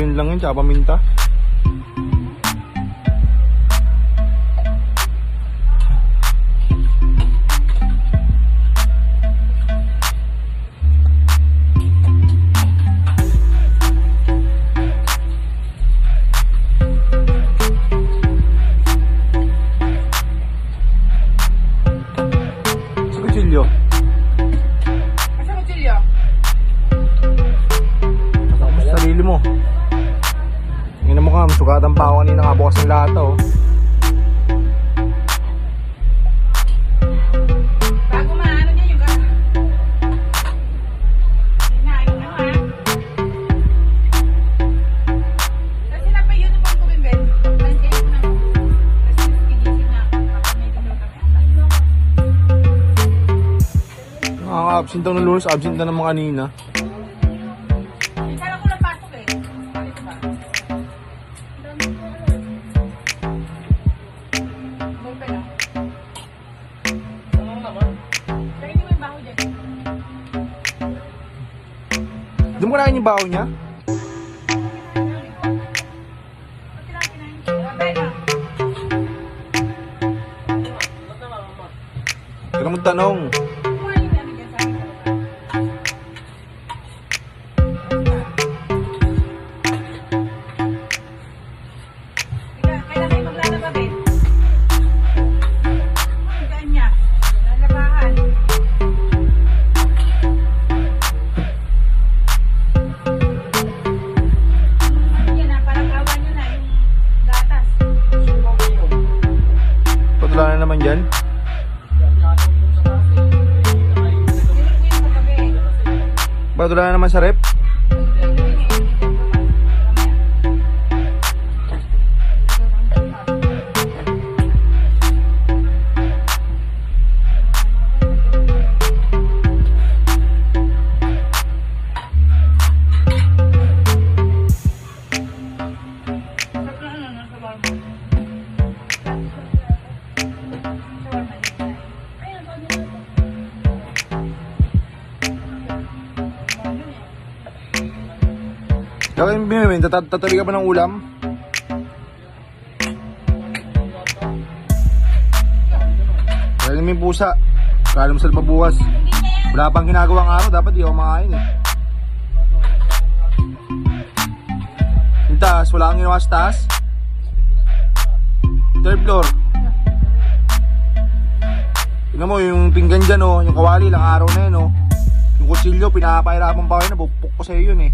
Yun lang yun, tsaka paminta. Sa kutsilyo. Asa kutsilyo? Sarili mo. Tingnan mo ka, sugatan pa ako kanina nga bukas ng lata oh. Bago maano niya yung gana. Hinaayos na ha. Kasi na pa yun yung pang-kubimbet. Nandiyan ko na. Kasi nagigising na ako. Kapag may gano'n kami. Nakaka-absent daw ng Lunes, absent na naman kanina. Minsan ako napasok eh. Bakit ba? Ballpen ah. Kaya hindi mo yung baho dyan. Doon mo kinain yung baho niya? Ba't sila kinain? Ballpen ah. Huwag ka magtanong. Kumain yung ano dyan sa akin. Kailan kayo maglalaba, Ben? Ang gaan niya. Lalabahan. Ano yan ah, parang awa niyo na yung gatas. Patula na naman dyan. Dinig ko yung kagabi. Patula na naman sa rep. Kaya yung binimin, tatabi ka ba ng ulam? Kaya yung pusa. Kala mo sila pabukas. Wala pang ginagawang araw, dapat di ako makain eh. Yung taas, wala kang ginawa sa taas. Third floor. Tingnan mo yung pinggan dyan oh, yung kawali, ilang araw na yun oh. Yung kutsilyo, pinapahirapan pa kayo, nabupok ko sa'yo yun eh.